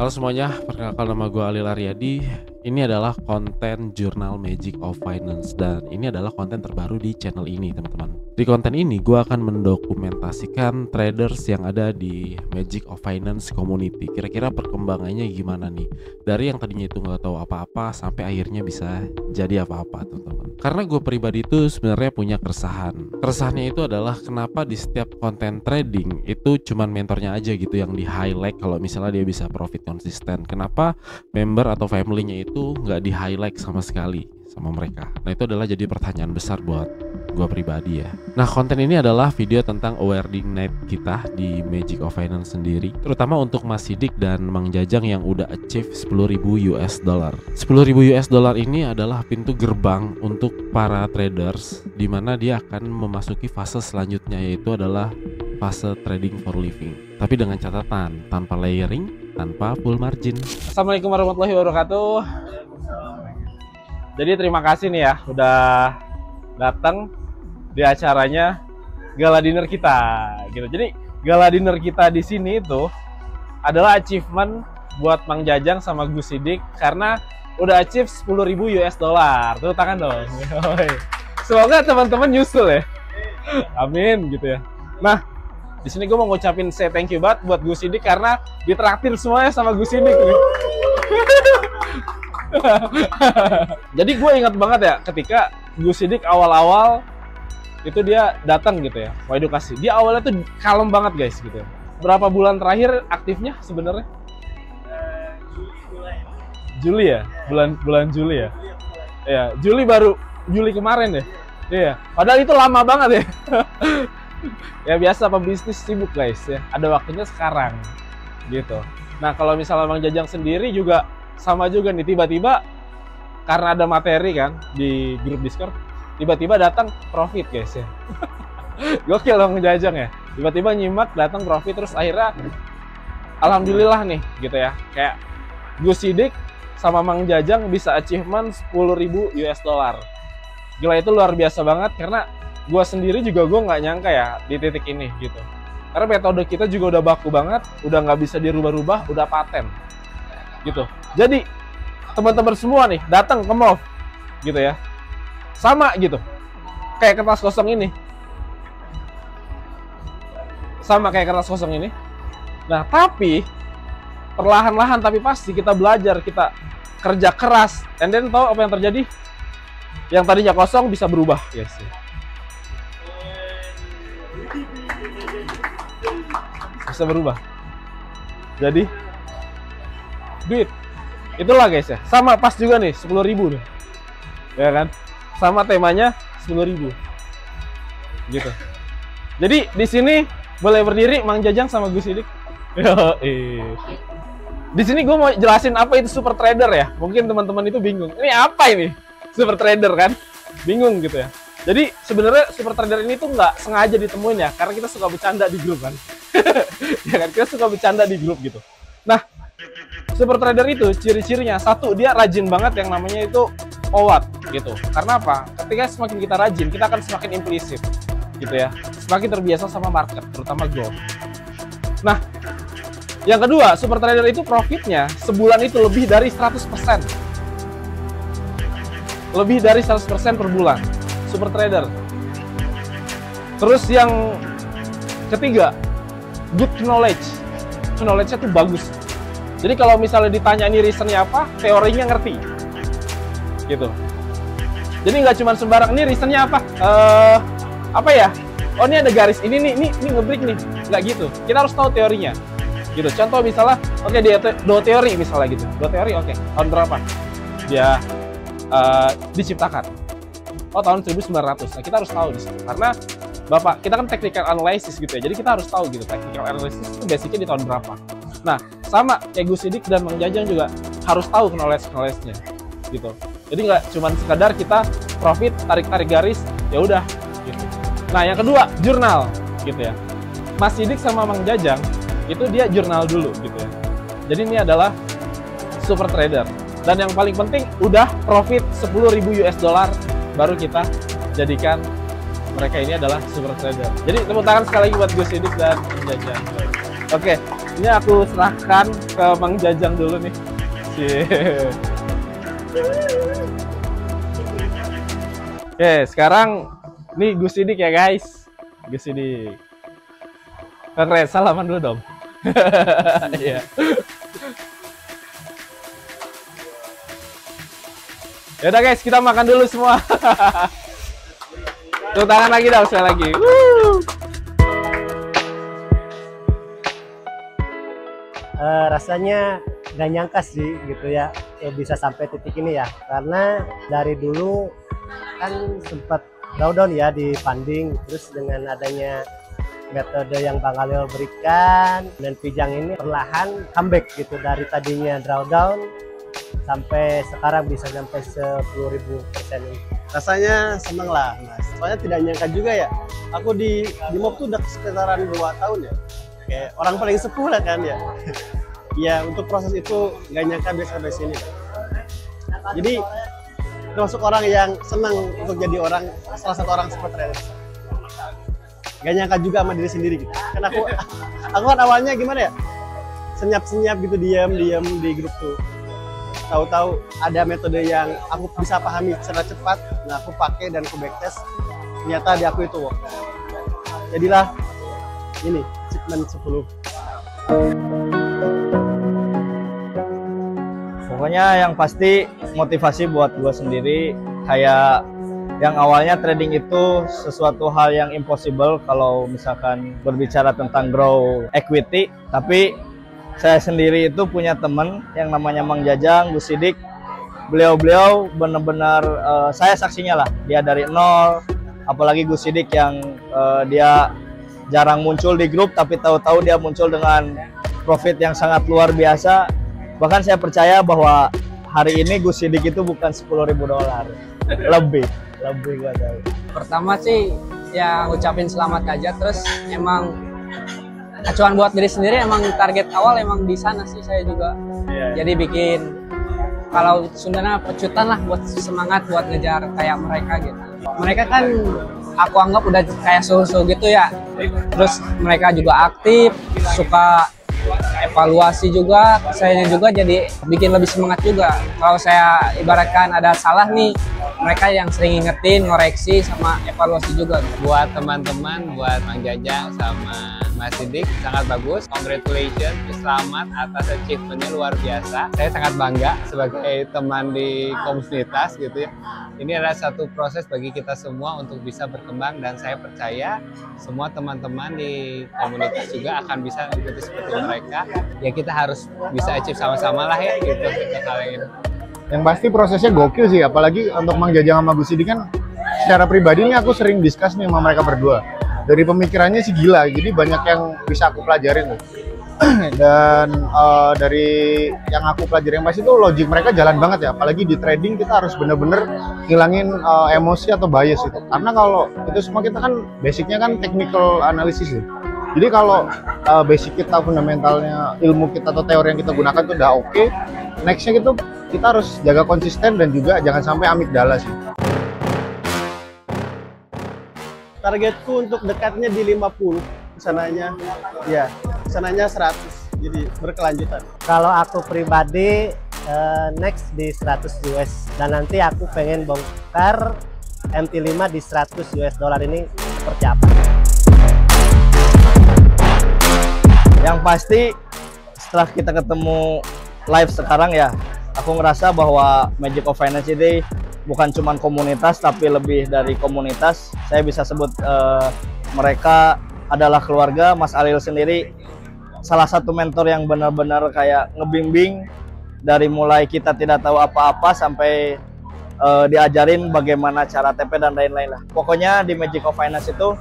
Halo semuanya, perkenalkan nama gue Alil Aryadi. Ini adalah konten Jurnal Magic of Finance dan ini adalah konten terbaru di channel ini, teman-teman. Di konten ini gue akan mendokumentasikan traders yang ada di Magic of Finance community. Kira-kira perkembangannya gimana nih? Dari yang tadinya itu nggak tahu apa-apa sampai akhirnya bisa jadi apa-apa, teman-teman. Karena gue pribadi itu sebenarnya punya keresahan. Keresahannya itu adalah kenapa di setiap konten trading itu cuman mentornya aja gitu yang di highlight kalau misalnya dia bisa profit konsisten. Kenapa member atau family-nya itu nggak di highlight sama sekali sama mereka? Nah, itu adalah jadi pertanyaan besar buat gue pribadi ya. Nah, konten ini adalah video tentang awarding night kita di Magic of Finance sendiri, terutama untuk Mas Sidik dan Mang Jajang yang udah achieve 10.000 US dollar. 10.000 US dollar ini adalah pintu gerbang untuk para traders di mana dia akan memasuki fase selanjutnya, yaitu adalah fase trading for living. Tapi dengan catatan, tanpa layering, tanpa full margin. Assalamualaikum warahmatullahi wabarakatuh. Jadi terima kasih nih ya udah datang di acaranya gala dinner kita gitu. Jadi gala dinner kita di sini itu adalah achievement buat Mang Jajang sama Gus Sidik karena udah achieve 10.000 US dollar. Tuh tangan dong. Semoga teman-teman nyusul ya. Amin gitu ya. Nah, di sini gue mau ngucapin say thank you banget buat Gus Sidik karena ditraktir semuanya sama Gus Sidik nih. Jadi gue ingat banget ya ketika Gus Sidik awal-awal itu dia datang gitu ya, mau edukasi. Dia awalnya tuh kalem banget guys gitu. Berapa bulan terakhir aktifnya sebenarnya? Juli ya, bulan Juli ya. Ya, Juli kemarin ya. Iya. Padahal itu lama banget ya. Ya biasa pebisnis sibuk guys ya. Ada waktunya sekarang gitu. Nah, kalau misalnya Mang Jajang sendiri juga sama juga nih, tiba-tiba karena ada materi kan di grup Discord, tiba-tiba datang profit guys ya. Gokil dong Jajang ya. Tiba-tiba nyimak datang profit terus akhirnya alhamdulillah nih gitu ya. Kayak Gus Sidik sama Mang Jajang bisa achievement 10.000 US dollar. Gila, itu luar biasa banget karena gue sendiri juga gue nggak nyangka ya di titik ini gitu. Karena metode kita juga udah baku banget, udah nggak bisa dirubah-rubah, udah paten gitu. Jadi teman-teman semua nih datang ke MOF gitu ya, sama gitu kayak kertas kosong ini, sama kayak kertas kosong ini. Nah, tapi perlahan-lahan tapi pasti kita belajar, kita kerja keras, and then tahu apa yang terjadi? Yang tadinya kosong bisa berubah guys. Bisa berubah jadi duit. Itulah guys ya, sama pas juga nih 10.000 nih ya kan, sama temanya 10.000 gitu. Jadi di sini boleh berdiri Mang Jajang sama Gus Sidik. Di sini gue mau jelasin apa itu super trader ya. Mungkin teman-teman itu bingung, ini apa ini super trader kan, bingung gitu ya. Jadi sebenarnya super trader ini tuh nggak sengaja ditemuin ya, karena kita suka bercanda di grup kan. Ya kan, kita suka bercanda di grup gitu. Nah, super trader itu ciri-cirinya satu, dia rajin banget yang namanya itu OWAT gitu. Karena apa? Ketika semakin kita rajin, kita akan semakin implisit gitu ya. Semakin terbiasa sama market, terutama gold. Nah, yang kedua, super trader itu profitnya sebulan itu lebih dari 100%. Lebih dari 100% per bulan. Super trader. Terus yang ketiga, good knowledge. Knowledge-nya tuh bagus. Jadi kalau misalnya ditanya ini reasonnya apa, teorinya ngerti. Gitu. Jadi nggak cuma sembarang, ini reasonnya apa? Apa ya? Oh, ini ada garis, ini ngebreak nih. Nggak gitu. Kita harus tahu teorinya. Gitu. Contoh misalnya, oke, do teori misalnya gitu. Do teori, oke. Tahun berapa dia diciptakan? Oh, tahun 1900. Nah, kita harus tahu di situ. Karena Bapak, kita kan technical analysis gitu ya. Jadi kita harus tahu gitu, technical analysis itu basicnya di tahun berapa. Nah, sama kayak Gus Sidik dan Mang Jajang juga harus tahu knowledge-nya gitu. Jadi nggak cuma sekadar kita profit, tarik-tarik garis, ya udah gitu. Nah, yang kedua, jurnal gitu ya. Mas Sidik sama Mang Jajang itu dia jurnal dulu gitu ya. Jadi ini adalah super trader. Dan yang paling penting udah profit 10.000 US dollar baru kita jadikan mereka ini adalah super trader. Jadi tepuk tangan sekali lagi buat Gus Sidik dan Mang Jajang. Oke, Ini aku serahkan ke Mang Jajang dulu nih. Oke, sekarang nih Gus Sidik ya guys. Gus Sidik. Keren, salaman dulu dong. Iya. Yaudah guys, kita makan dulu semua. Tepuk tangan lagi dong, sekali lagi. Rasanya gak nyangka sih gitu ya, bisa sampai titik ini ya, karena dari dulu kan sempat down ya di funding, terus dengan adanya metode yang Bang Alil berikan dan Pijang ini perlahan comeback gitu, dari tadinya drawdown sampai sekarang bisa sampai 10.000% ini. Rasanya seneng lah Mas, soalnya tidak nyangka juga ya, aku di MOB tuh udah sekitaran 2 tahun ya, kayak orang paling sepuh lah kan ya. Ya untuk proses itu gak nyangka bisa sampai sini. Jadi termasuk orang yang senang untuk jadi salah satu orang super trader. Gak nyangka juga sama diri sendiri gitu. Kan aku kan awalnya gimana ya, senyap-senyap gitu, diam di grup tuh. Tahu-tahu ada metode yang aku bisa pahami secara cepat, nah aku pakai dan aku backtest, ternyata di aku itu work. Jadilah ini achievement 10. Pokoknya yang pasti motivasi buat gue sendiri, kayak yang awalnya trading itu sesuatu hal yang impossible kalau misalkan berbicara tentang grow equity, tapi saya sendiri itu punya temen yang namanya Mang Jajang, Gus Sidik. Beliau benar-benar saya saksinya lah, dia dari nol, apalagi Gus Sidik yang dia jarang muncul di grup, tapi tahu-tahu dia muncul dengan profit yang sangat luar biasa. Bahkan saya percaya bahwa hari ini Gus Sidik itu bukan $10.000, lebih gua tahu. Pertama sih ya ngucapin selamat aja, terus emang acuan buat diri sendiri, emang target awal emang di sana sih saya juga. Jadi bikin, kalau Sundana pecutan lah buat semangat buat ngejar kayak mereka gitu. Mereka kan aku anggap udah kayak suhu-suhu gitu ya. Terus mereka juga aktif, suka evaluasi juga, saya juga jadi bikin lebih semangat juga. Kalau saya ibaratkan ada salah nih, mereka yang sering ingetin, ngoreksi, sama evaluasi juga. Buat teman-teman, buat Mang Jajang sama Mas Sidik, sangat bagus. Congratulations, selamat atas achievementnya, luar biasa. Saya sangat bangga sebagai teman di komunitas gitu ya. Ini adalah satu proses bagi kita semua untuk bisa berkembang, dan saya percaya semua teman-teman di komunitas juga akan bisa ikuti seperti mereka. Ya kita harus bisa achieve sama-sama lah ya gitu hal ini. Yang pasti prosesnya gokil sih, apalagi untuk Mang Jajang sama Gus Sidik kan secara pribadi ini aku sering discuss nih sama mereka berdua. Dari pemikirannya sih gila, jadi banyak yang bisa aku pelajarin tuh. Dan dari yang aku pelajari yang pasti itu logik mereka jalan banget ya, apalagi di trading kita harus bener-bener ngilangin emosi atau bias itu, karena kalau itu semua kita kan basicnya kan technical analysis ya. Jadi kalau basic kita, fundamentalnya, ilmu kita atau teori yang kita gunakan itu udah oke, nextnya gitu kita harus jaga konsisten dan juga jangan sampai amigdala sih. Targetku untuk dekatnya di 50, kesananya ya, kesananya 100, jadi berkelanjutan. Kalau aku pribadi next di 100 US, dan nanti aku pengen bongkar MT5 di 100 US dollar ini seperti apa. Yang pasti setelah kita ketemu live sekarang ya, aku ngerasa bahwa Magic of Finance ini bukan cuma komunitas, tapi lebih dari komunitas. Saya bisa sebut mereka adalah keluarga. Mas Alil sendiri salah satu mentor yang benar-benar kayak ngebimbing dari mulai kita tidak tahu apa-apa sampai diajarin bagaimana cara TP dan lain-lain lah. Pokoknya di Magic of Finance itu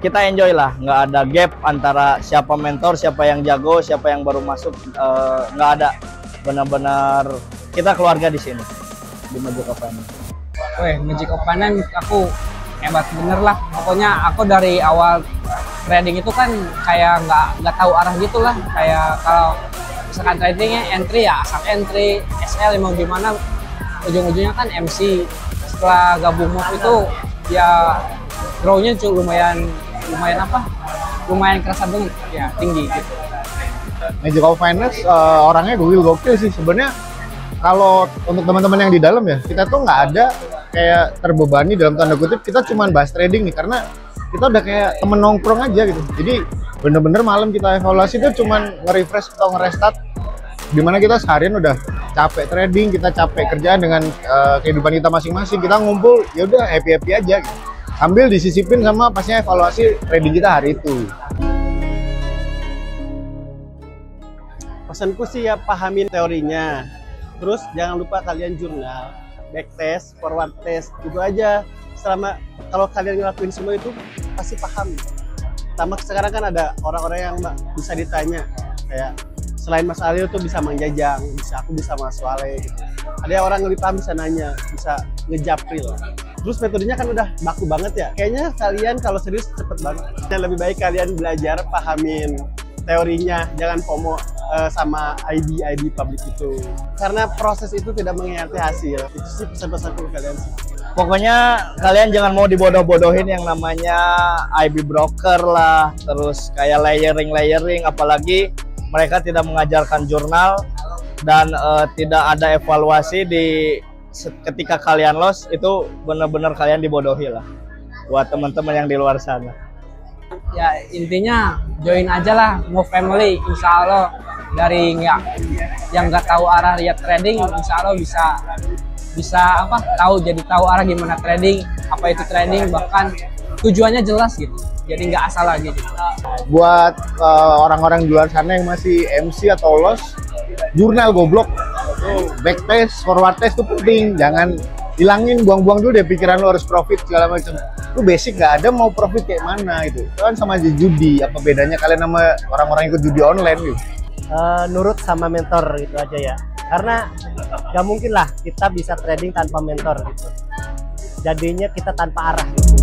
kita enjoy lah, nggak ada gap antara siapa mentor, siapa yang jago, siapa yang baru masuk, nggak ada. Benar-benar kita keluarga di sini di Magic of Finance. Weh, Magic of Finance aku hebat bener lah. Pokoknya aku dari awal trading itu kan kayak nggak tahu arah gitulah. Kayak kalau misalkan tradingnya entry ya asal entry, SL mau gimana, ujung-ujungnya kan MC. Setelah gabung MOB itu ya grow-nya lumayan kerasa banget ya, tinggi gitu. Magic of Finance orangnya gokil sih sebenarnya. Kalau untuk teman-teman yang di dalam ya, kita tuh nggak ada kayak terbebani dalam tanda kutip, kita cuman bahas trading nih karena kita udah kayak temen nongkrong aja gitu. Jadi bener-bener malam kita evaluasi tuh cuman nge-refresh atau nge-restart, dimana kita seharian udah capek trading, kita capek kerjaan dengan kehidupan kita masing-masing, kita ngumpul ya udah happy aja gitu. Sambil disisipin sama pastinya evaluasi trading kita hari itu. Pesanku sih ya pahamin teorinya. Terus jangan lupa kalian jurnal, backtest, forward test, itu aja. Selama kalau kalian ngelakuin semua itu pasti paham. Tambah sekarang kan ada orang-orang yang bisa ditanya, kayak selain Mas Alil tuh bisa Mang Jajang, aku bisa Mas Wale gitu. Ada orang yang lebih paham bisa nanya, bisa ngejapril. Terus metodenya kan udah baku banget ya. Kayaknya kalian kalau serius cepet banget. Yang lebih baik kalian belajar pahamin teorinya, jangan FOMO sama ID publik itu. Karena proses itu tidak mengkhianati hasil. Itu sih pesan-pesanku ke kalian sih. Pokoknya kalian jangan mau dibodoh-bodohin yang namanya IB broker lah, terus kayak layering, apalagi mereka tidak mengajarkan jurnal dan tidak ada evaluasi di ketika kalian loss, itu benar-benar kalian dibodohi lah buat teman-teman yang di luar sana. Ya intinya join aja lah Move Family, insya Allah dari yang nggak tahu arah lihat trading, insya Allah bisa jadi tahu arah gimana trading, apa itu trading, bahkan tujuannya jelas gitu, jadi nggak asal lagi gitu. Buat orang-orang di luar sana yang masih MC atau loss, jurnal goblok, backtest, forward test itu penting, jangan hilangin, buang-buang dulu deh pikiran lo harus profit segala macam. Lu basic nggak ada mau profit kayak mana gitu. Itu kan sama aja judi, apa bedanya kalian sama orang-orang ikut judi online gitu? Nurut sama mentor gitu aja ya, karena nggak mungkin lah kita bisa trading tanpa mentor gitu, jadinya kita tanpa arah gitu.